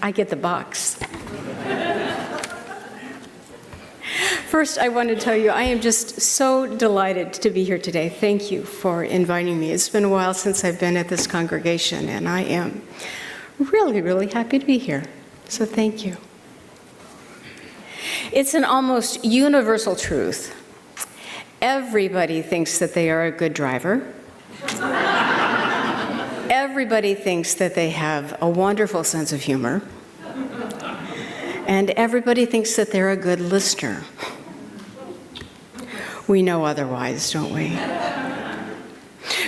I get the box. First, I want to tell you, I am just so delighted to be here today. Thank you for inviting me. It's been a while since I've been at this congregation, and I am really, really happy to be here. So thank you. It's an almost universal truth. Everybody thinks that they are a good driver. Everybody thinks that they have a wonderful sense of humor. And everybody thinks that they're a good listener. We know otherwise, don't we?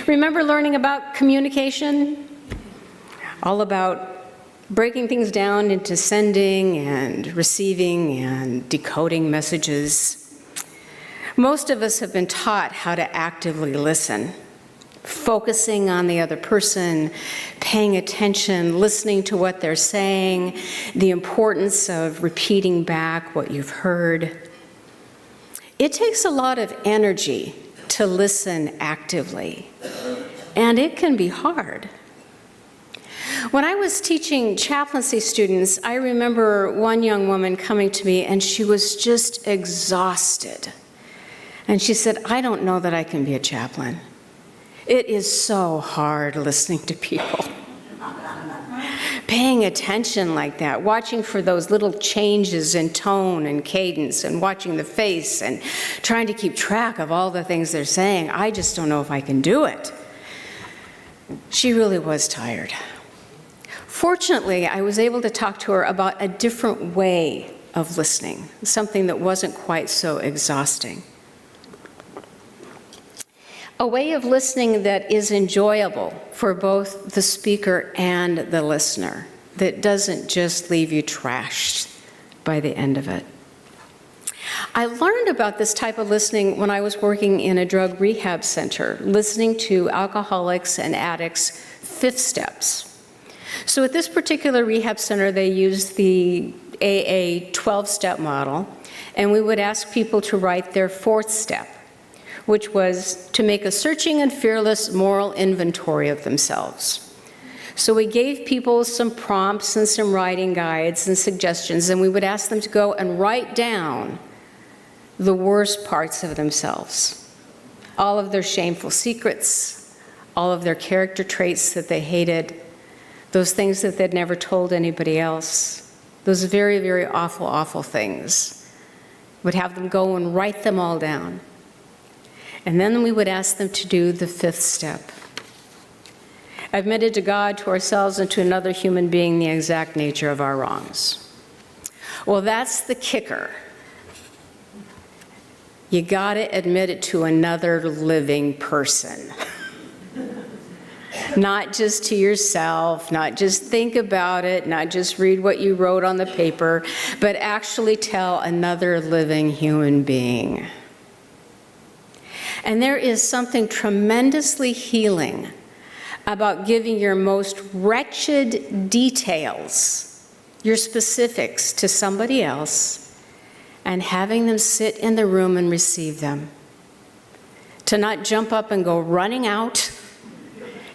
Remember learning about communication? All about breaking things down into sending and receiving and decoding messages. Most of us have been taught how to actively listen, focusing on the other person, paying attention, listening to what they're saying, the importance of repeating back what you've heard. It takes a lot of energy to listen actively, and it can be hard. When I was teaching chaplaincy students, I remember one young woman coming to me, and she was just exhausted. And she said, "I don't know that I can be a chaplain. It is so hard listening to people." Paying attention like that, watching for those little changes in tone and cadence, and watching the face, and trying to keep track of all the things they're saying. I just don't know if I can do it. She really was tired. Fortunately, I was able to talk to her about a different way of listening, something that wasn't quite so exhausting. A way of listening that is enjoyable for both the speaker and the listener, that doesn't just leave you trashed by the end of it. I learned about this type of listening when I was working in a drug rehab center, listening to alcoholics and addicts' fifth steps. So at this particular rehab center, they used the AA 12-step model, and we would ask people to write their fourth step, which was to make a searching and fearless moral inventory of themselves. So we gave people some prompts and some writing guides and suggestions, and we would ask them to go and write down the worst parts of themselves. All of their shameful secrets, all of their character traits that they hated, those things that they'd never told anybody else, those very, very awful, awful things. We'd have them go and write them all down. And then we would ask them to do the fifth step. Admitted to God, to ourselves, and to another human being the exact nature of our wrongs. Well, that's the kicker. You gotta admit it to another living person. Not just to yourself, not just think about it, not just read what you wrote on the paper, but actually tell another living human being. And there is something tremendously healing about giving your most wretched details, your specifics, to somebody else and having them sit in the room and receive them. To not jump up and go running out,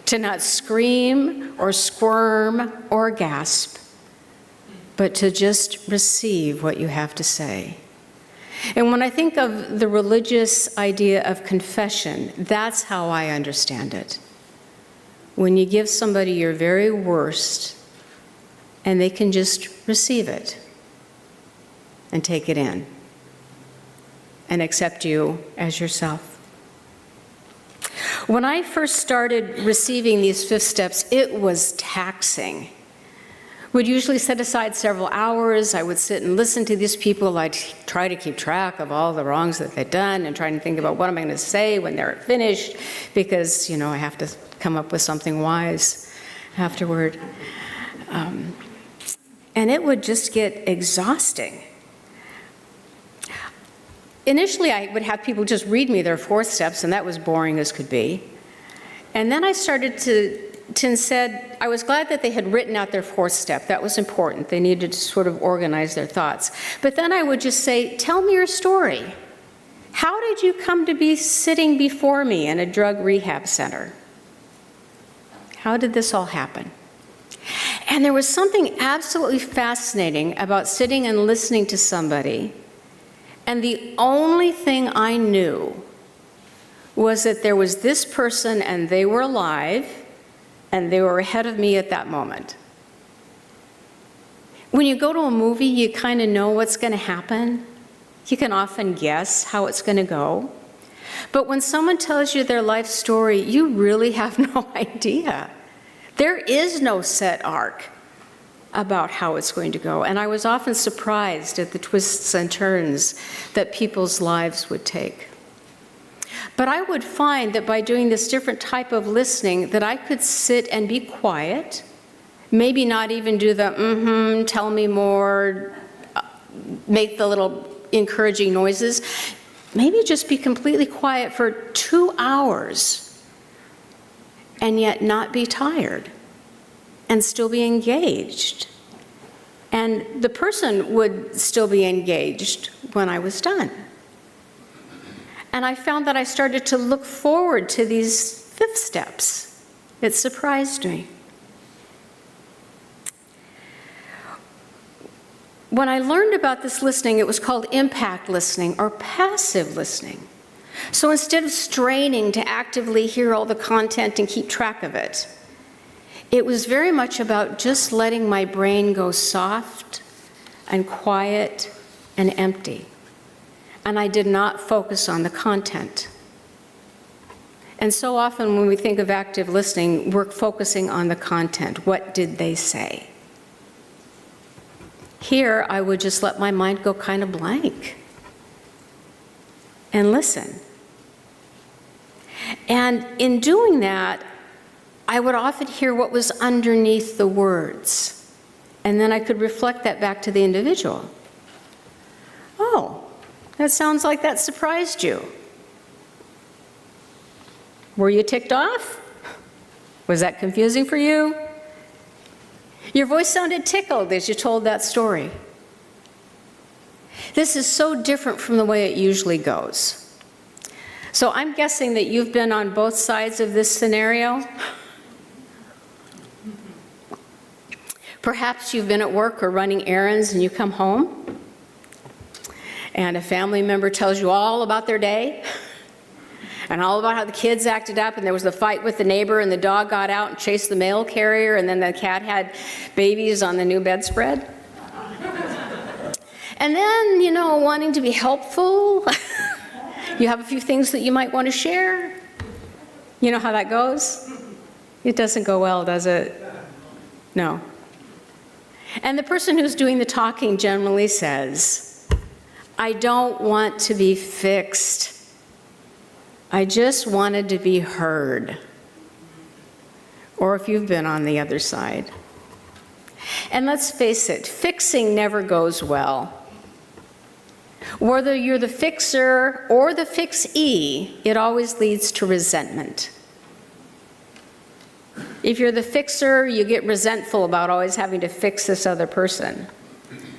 to not scream or squirm or gasp, but to just receive what you have to say. And when I think of the religious idea of confession, that's how I understand it. When you give somebody your very worst, and they can just receive it and take it in and accept you as yourself. When I first started receiving these fifth steps, it was taxing. Would usually set aside several hours. I would sit and listen to these people. I'd try to keep track of all the wrongs that they'd done and try to think about what am I going to say when they're finished, because, you know, I have to come up with something wise afterward. And it would just get exhausting. Initially, I would have people just read me their fourth steps, and that was boring as could be. And then I started to instead, I was glad that they had written out their fourth step. That was important. They needed to sort of organize their thoughts. But then I would just say, tell me your story. How did you come to be sitting before me in a drug rehab center? How did this all happen? And there was something absolutely fascinating about sitting and listening to somebody, and the only thing I knew was that there was this person and they were alive and they were ahead of me at that moment. When you go to a movie, you kind of know what's going to happen. You can often guess how it's going to go. But when someone tells you their life story, you really have no idea. There is no set arc about how it's going to go. And I was often surprised at the twists and turns that people's lives would take. But I would find that by doing this different type of listening, that I could sit and be quiet, maybe not even do the tell me more, make the little encouraging noises, maybe just be completely quiet for 2 hours and yet not be tired and still be engaged. And the person would still be engaged when I was done. And I found that I started to look forward to these fifth steps. It surprised me. When I learned about this listening, it was called impact listening or passive listening. So instead of straining to actively hear all the content and keep track of it, it was very much about just letting my brain go soft and quiet and empty. And I did not focus on the content. And so often when we think of active listening, we're focusing on the content. What did they say? Here, I would just let my mind go kind of blank and listen. And in doing that, I would often hear what was underneath the words. And then I could reflect that back to the individual. Oh, that sounds like that surprised you. Were you ticked off? Was that confusing for you? Your voice sounded tickled as you told that story. This is so different from the way it usually goes. So I'm guessing that you've been on both sides of this scenario. Perhaps you've been at work or running errands and you come home and a family member tells you all about their day and all about how the kids acted up and there was a fight with the neighbor and the dog got out and chased the mail carrier and then the cat had babies on the new bedspread. And then, you know, wanting to be helpful, you have a few things that you might want to share. You know how that goes? It doesn't go well, does it? No. And the person who's doing the talking generally says, I don't want to be fixed. I just wanted to be heard. Or if you've been on the other side. And let's face it, fixing never goes well. Whether you're the fixer or the fixee, it always leads to resentment. If you're the fixer, you get resentful about always having to fix this other person.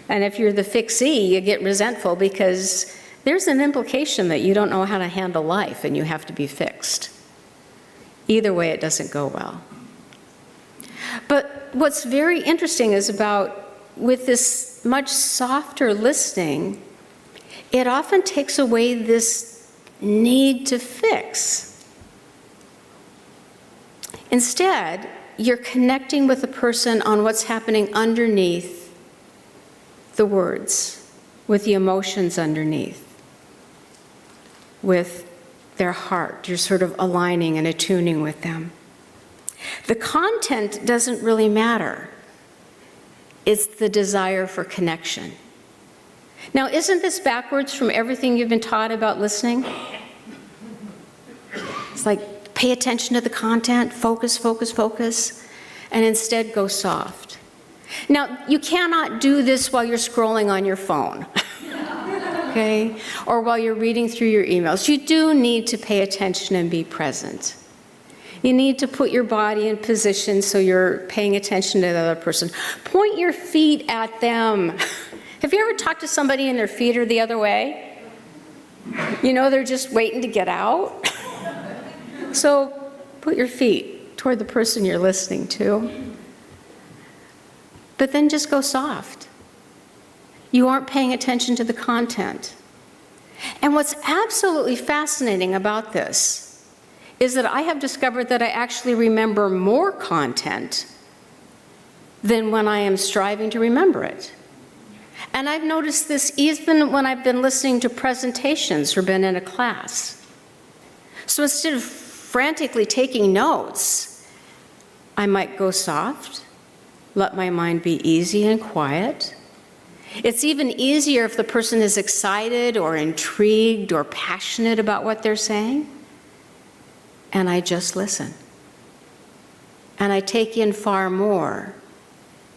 And if you're the fixee, you get resentful because there's an implication that you don't know how to handle life and you have to be fixed. Either way, it doesn't go well. But what's very interesting is with this much softer listening, it often takes away this need to fix. Instead, you're connecting with the person on what's happening underneath the words, with the emotions underneath, with their heart. You're sort of aligning and attuning with them. The content doesn't really matter. It's the desire for connection. Now, isn't this backwards from everything you've been taught about listening? It's like, pay attention to the content, focus, focus, focus, and instead go soft. Now, you cannot do this while you're scrolling on your phone, okay? Or while you're reading through your emails. You do need to pay attention and be present. You need to put your body in position so you're paying attention to the other person. Point your feet at them. Have you ever talked to somebody and their feet are the other way? You know, they're just waiting to get out. So put your feet toward the person you're listening to. but then just go soft. You aren't paying attention to the content. And what's absolutely fascinating about this is that I have discovered that I actually remember more content than when I am striving to remember it. And I've noticed this even when I've been listening to presentations or been in a class. So instead of frantically taking notes, I might go soft, let my mind be easy and quiet. It's even easier if the person is excited or intrigued or passionate about what they're saying. And I just listen. And I take in far more,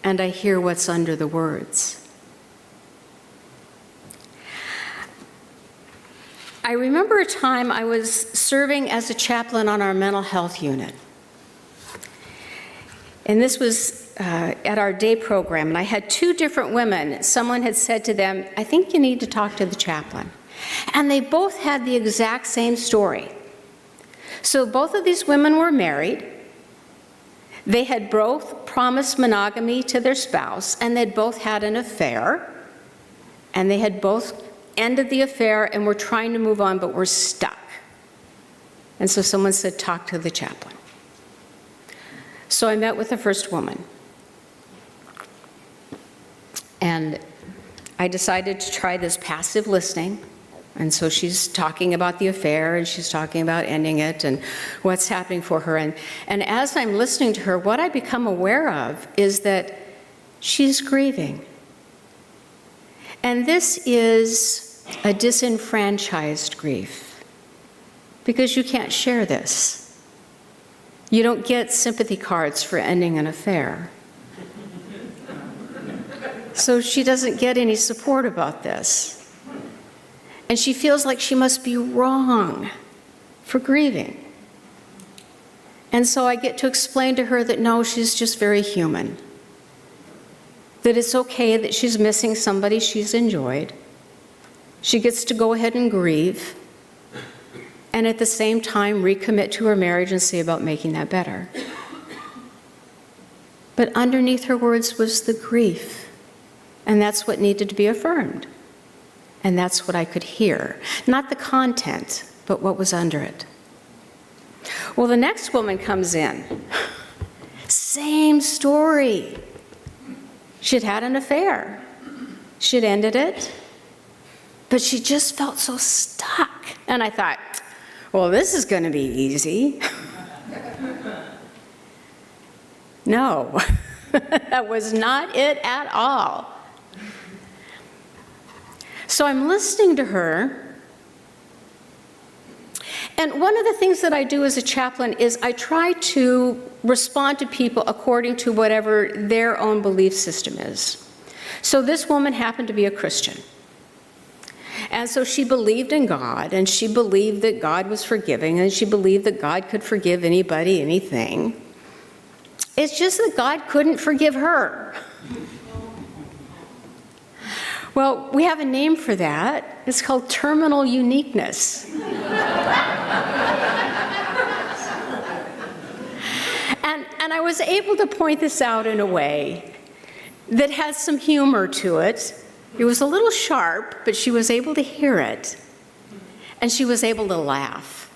and I hear what's under the words. I remember a time I was serving as a chaplain on our mental health unit. And this was at our day program, and I had two different women. Someone had said to them, I think you need to talk to the chaplain. And they both had the exact same story. So both of these women were married. They had both promised monogamy to their spouse, and they'd both had an affair. And they had both ended the affair and were trying to move on, but were stuck. And so someone said, talk to the chaplain. So I met with the first woman. And I decided to try this passive listening. And so she's talking about the affair, and she's talking about ending it and what's happening for her. And as I'm listening to her, what I become aware of is that she's grieving. And this is a disenfranchised grief, because you can't share this. You don't get sympathy cards for ending an affair. So she doesn't get any support about this. And she feels like she must be wrong for grieving. And so I get to explain to her that no, she's just very human. That it's okay that she's missing somebody she's enjoyed. She gets to go ahead and grieve, and at the same time recommit to her marriage and see about making that better. But underneath her words was the grief, and that's what needed to be affirmed. And that's what I could hear. Not the content, but what was under it. Well, the next woman comes in. Same story. She'd had an affair. She'd ended it. But she just felt so stuck. And I thought, well, this is going to be easy. No, that was not it at all. So I'm listening to her, and one of the things that I do as a chaplain is I try to respond to people according to whatever their own belief system is. So this woman happened to be a Christian. And so she believed in God, and she believed that God was forgiving, and she believed that God could forgive anybody, anything. It's just that God couldn't forgive her. Well, we have a name for that. It's called terminal uniqueness. And I was able to point this out in a way that has some humor to it. It was a little sharp, but she was able to hear it. And she was able to laugh.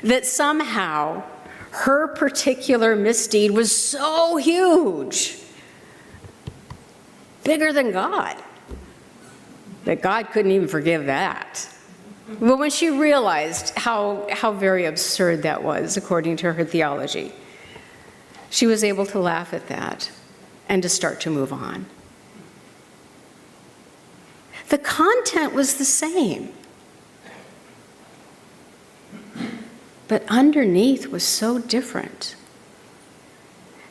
That somehow her particular misdeed was so huge, bigger than God, that God couldn't even forgive that. But when she realized how very absurd that was, according to her theology, she was able to laugh at that and to start to move on. The content was the same, but underneath was so different.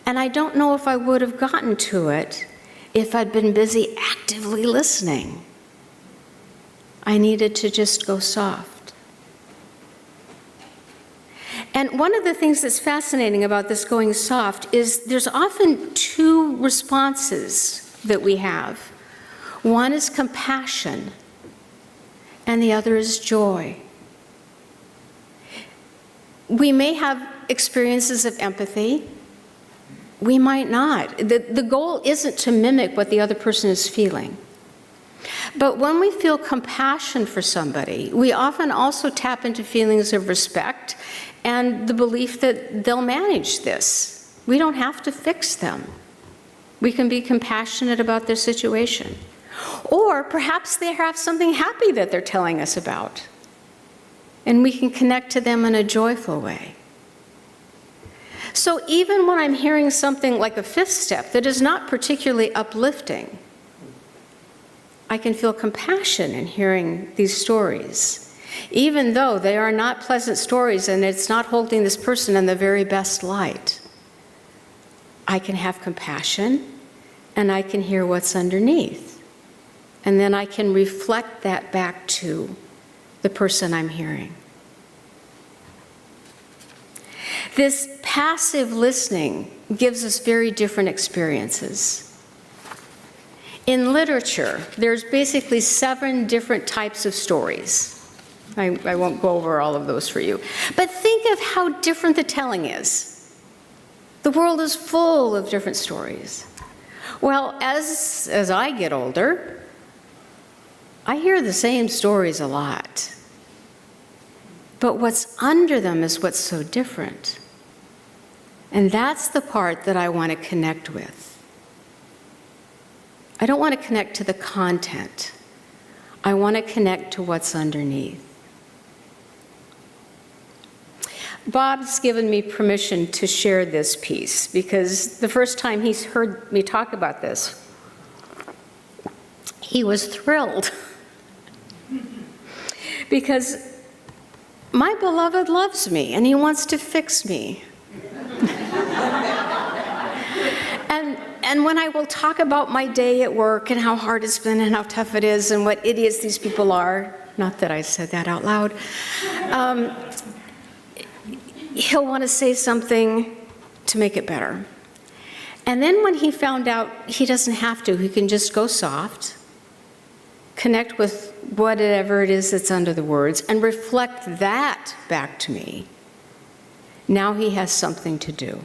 And I don't know if I would have gotten to it if I'd been busy actively listening. I needed to just go soft. And one of the things that's fascinating about this going soft is there's often two responses that we have. One is compassion, and the other is joy. We may have experiences of empathy, we might not. The goal isn't to mimic what the other person is feeling. But when we feel compassion for somebody, we often also tap into feelings of respect and the belief that they'll manage this. We don't have to fix them. We can be compassionate about their situation. Or perhaps they have something happy that they're telling us about, and we can connect to them in a joyful way. So even when I'm hearing something like a fifth step that is not particularly uplifting, I can feel compassion in hearing these stories, even though they are not pleasant stories and it's not holding this person in the very best light. I can have compassion, and I can hear what's underneath. And then I can reflect that back to the person I'm hearing. This passive listening gives us very different experiences. In literature, there's basically 7 different types of stories. I won't go over all of those for you. But think of how different the telling is. The world is full of different stories. Well, as I get older, I hear the same stories a lot. But what's under them is what's so different. And that's the part that I want to connect with. I don't want to connect to the content. I want to connect to what's underneath. Bob's given me permission to share this piece because the first time he's heard me talk about this, he was thrilled. Because my beloved loves me and he wants to fix me. And when I will talk about my day at work and how hard it's been and how tough it is and what idiots these people are, not that I said that out loud, he'll want to say something to make it better. And then when he found out he doesn't have to, he can just go soft, connect with whatever it is that's under the words, and reflect that back to me. Now he has something to do.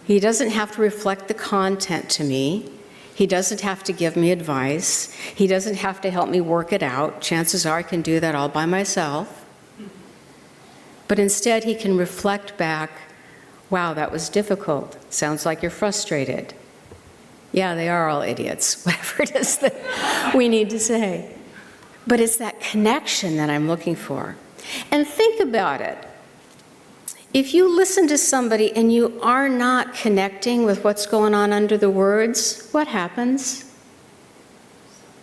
He doesn't have to reflect the content to me. He doesn't have to give me advice. He doesn't have to help me work it out. Chances are I can do that all by myself. But instead, he can reflect back, wow, that was difficult. Sounds like you're frustrated. Yeah, they are all idiots, whatever it is that we need to say. But it's that connection that I'm looking for. And think about it. If you listen to somebody and you are not connecting with what's going on under the words, what happens?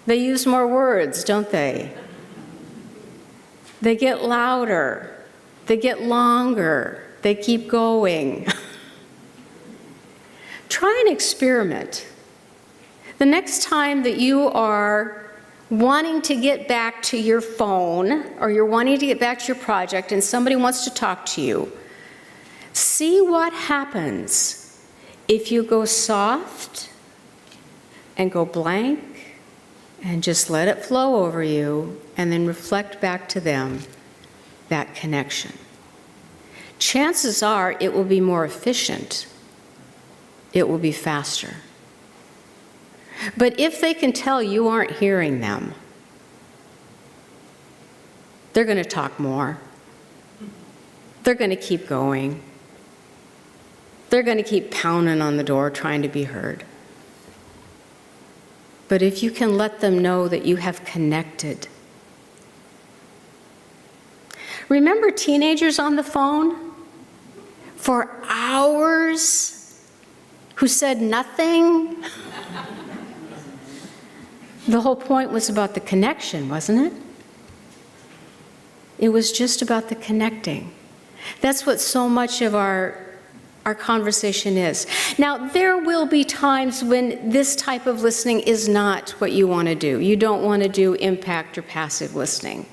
They use more words, don't they? They get louder. They get longer. They keep going. Try an experiment. The next time that you are wanting to get back to your phone or you're wanting to get back to your project and somebody wants to talk to you, see what happens if you go soft and go blank and just let it flow over you and then reflect back to them that connection. Chances are it will be more efficient. It will be faster. But if they can tell you aren't hearing them, they're going to talk more. They're going to keep going. They're going to keep pounding on the door trying to be heard. But if you can let them know that you have connected. Remember teenagers on the phone for hours who said nothing? The whole point was about the connection, wasn't it? It was just about the connecting. That's what so much of our conversation is. Now, there will be times when this type of listening is not what you want to do. You don't want to do impact or passive listening.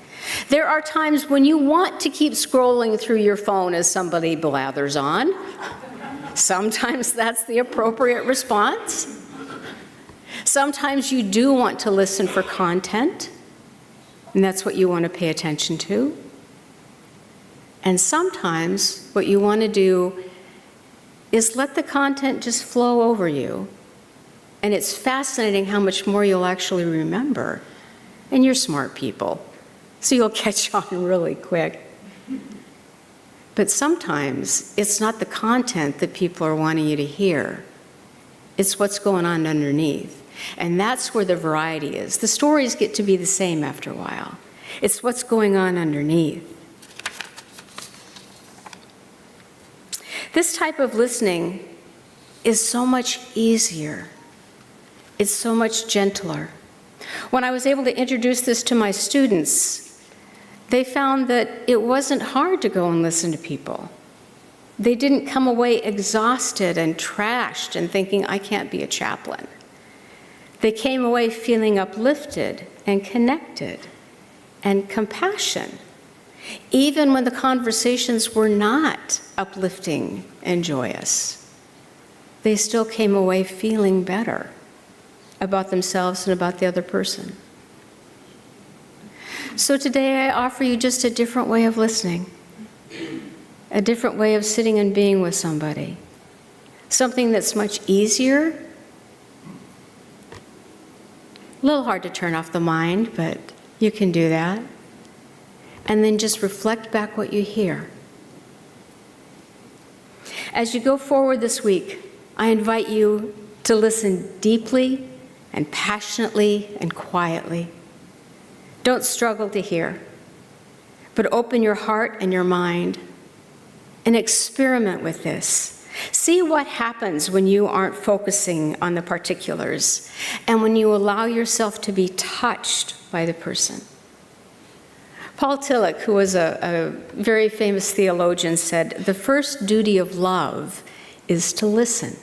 There are times when you want to keep scrolling through your phone as somebody blathers on. Sometimes that's the appropriate response. Sometimes you do want to listen for content, and that's what you want to pay attention to. And sometimes what you want to do is let the content just flow over you. And it's fascinating how much more you'll actually remember. And you're smart people, so you'll catch on really quick. But sometimes it's not the content that people are wanting you to hear. It's what's going on underneath. And that's where the variety is. The stories get to be the same after a while. It's what's going on underneath. This type of listening is so much easier. It's so much gentler. When I was able to introduce this to my students, they found that it wasn't hard to go and listen to people. They didn't come away exhausted and trashed and thinking, I can't be a chaplain. They came away feeling uplifted and connected and compassion, even when the conversations were not uplifting and joyous. They still came away feeling better about themselves and about the other person. So today I offer you just a different way of listening, a different way of sitting and being with somebody, something that's much easier. A little hard to turn off the mind, but you can do that. And then just reflect back what you hear. As you go forward this week, I invite you to listen deeply and passionately and quietly. Don't struggle to hear, but open your heart and your mind and experiment with this. See what happens when you aren't focusing on the particulars and when you allow yourself to be touched by the person. Paul Tillich, who was a very famous theologian, said, the first duty of love is to listen.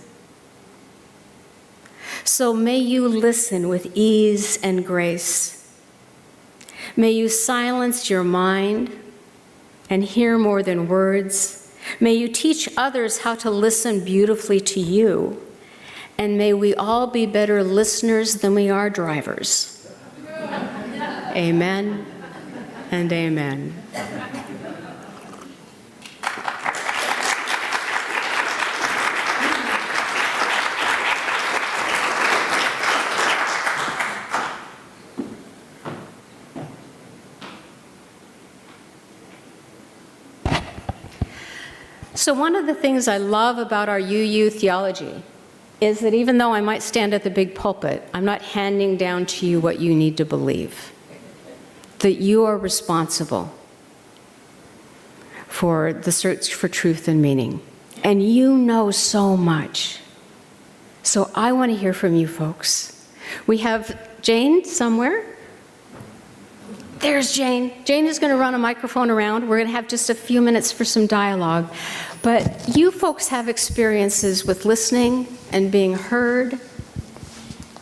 So may you listen with ease and grace. May you silence your mind and hear more than words. May you teach others how to listen beautifully to you. And may we all be better listeners than we are drivers. Amen and amen. So one of the things I love about our UU theology is that even though I might stand at the big pulpit, I'm not handing down to you what you need to believe. That you are responsible for the search for truth and meaning. And you know so much. So I want to hear from you folks. We have Jane somewhere. There's Jane. Jane is going to run a microphone around. We're going to have just a few minutes for some dialogue. But you folks have experiences with listening and being heard.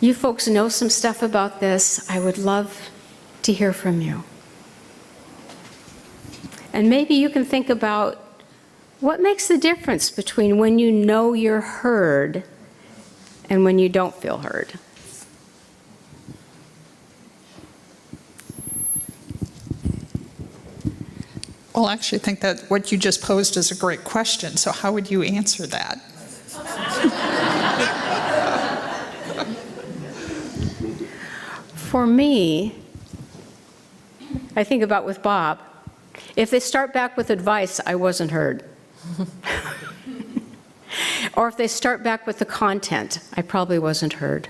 You folks know some stuff about this. I would love to hear from you. And maybe you can think about what makes the difference between when you know you're heard and when you don't feel heard. Well, I actually think that what you just posed is a great question. So how would you answer that? For me, I think about with Bob, if they start back with advice, I wasn't heard. Or if they start back with the content, I probably wasn't heard.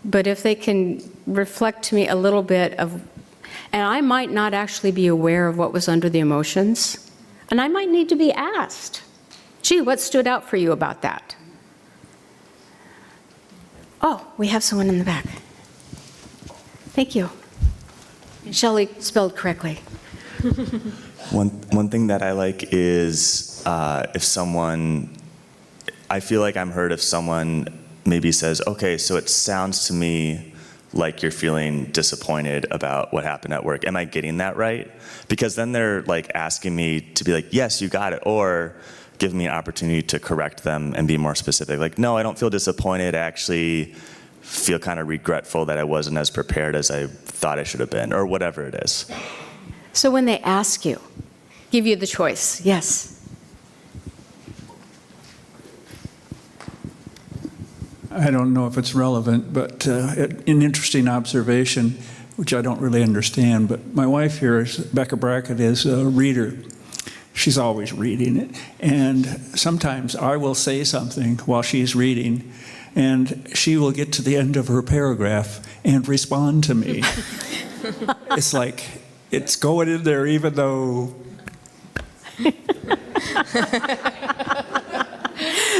But if they can reflect to me a little bit of, and I might not actually be aware of what was under the emotions, and I might need to be asked, gee, what stood out for you about that? Oh, we have someone in the back. Thank you. Shelley spelled correctly. One thing that I like is if someone, I feel like I'm heard if someone maybe says, okay, so it sounds to me like you're feeling disappointed about what happened at work. Am I getting that right? Because then they're like asking me to be like, yes, you got it, or give me an opportunity to correct them and be more specific. Like, no, I don't feel disappointed. I actually feel kind of regretful that I wasn't as prepared as I thought I should have been, or whatever it is. So when they ask you, give you the choice, yes. I don't know if it's relevant, but an interesting observation, which I don't really understand, but my wife here, Becca Brackett, is a reader. She's always reading it. And sometimes I will say something while she's reading, and she will get to the end of her paragraph and respond to me. It's like, it's going in there even though...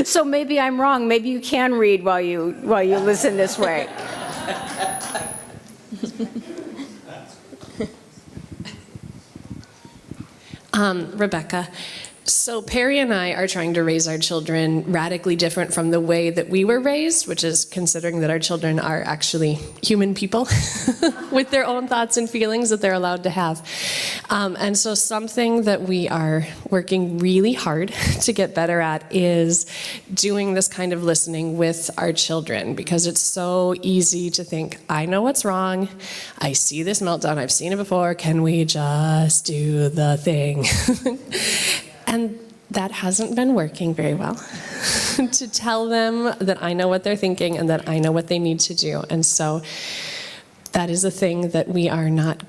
So maybe I'm wrong. Maybe you can read while you listen this way. Rebecca, so Perry and I are trying to raise our children radically different from the way that we were raised, which is considering that our children are actually human people with their own thoughts and feelings that they're allowed to have. And so something that we are working really hard to get better at is doing this kind of listening with our children, because it's so easy to think, I know what's wrong, I see this meltdown, I've seen it before, can we just do the thing? And that hasn't been working very well, to tell them that I know what they're thinking and that I know what they need to do. And so that is a thing that we are not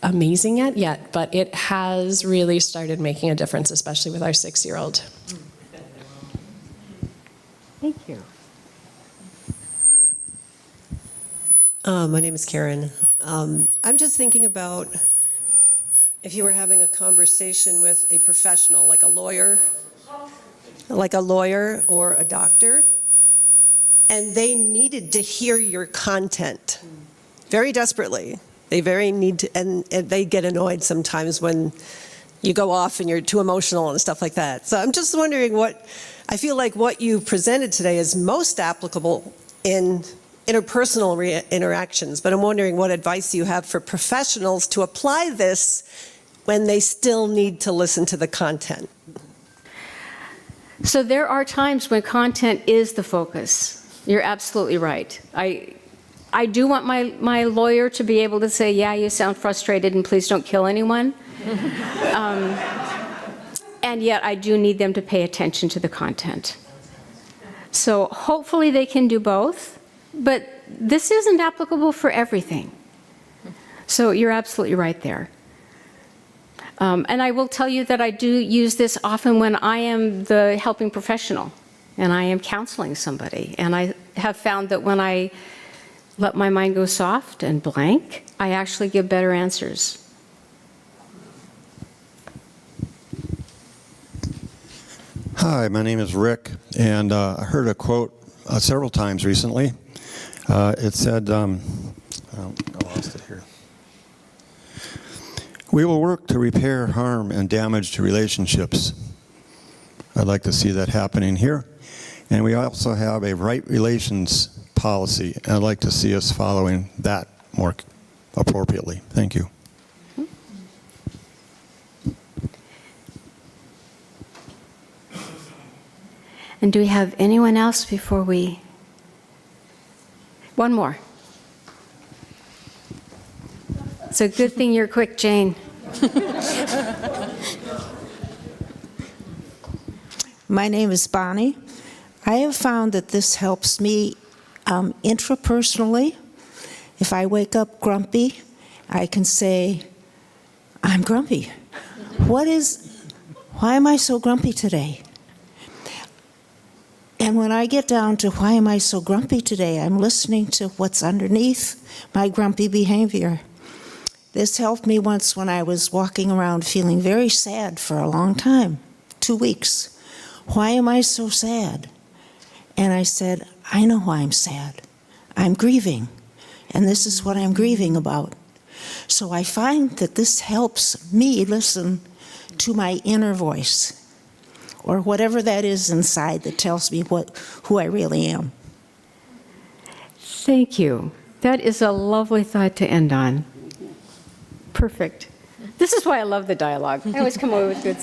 amazing at yet, but it has really started making a difference, especially with our 6-year-old. Thank you. My name is Karen. I'm just thinking about if you were having a conversation with a professional, like a lawyer or a doctor, and they needed to hear your content very desperately. They very need to, and they get annoyed sometimes when you go off and you're too emotional and stuff like that. So I'm just wondering I feel like what you presented today is most applicable in interpersonal interactions, but I'm wondering what advice you have for professionals to apply this when they still need to listen to the content. So there are times when content is the focus. You're absolutely right. I do want my lawyer to be able to say, yeah, you sound frustrated and please don't kill anyone. And yet I do need them to pay attention to the content. So hopefully they can do both, but this isn't applicable for everything. So you're absolutely right there. And I will tell you that I do use this often when I am the helping professional and I am counseling somebody. And I have found that when I let my mind go soft and blank, I actually give better answers. Hi, my name is Rick, and I heard a quote several times recently. It said, I lost it here. We will work to repair harm and damage to relationships. I'd like to see that happening here. And we also have a right relations policy, and I'd like to see us following that more appropriately. Thank you. And do we have anyone else before we... One more. It's a good thing you're quick, Jane. My name is Bonnie. I have found that this helps me intrapersonally. If I wake up grumpy, I can say, I'm grumpy. Why am I so grumpy today? And when I get down to why am I so grumpy today, I'm listening to what's underneath my grumpy behavior. This helped me once when I was walking around feeling very sad for a long time, 2 weeks. Why am I so sad? And I said, I know why I'm sad. I'm grieving, and this is what I'm grieving about. So I find that this helps me listen to my inner voice, or whatever that is inside that tells me who I really am. Thank you. That is a lovely thought to end on. Perfect. This is why I love the dialogue. I always come away with good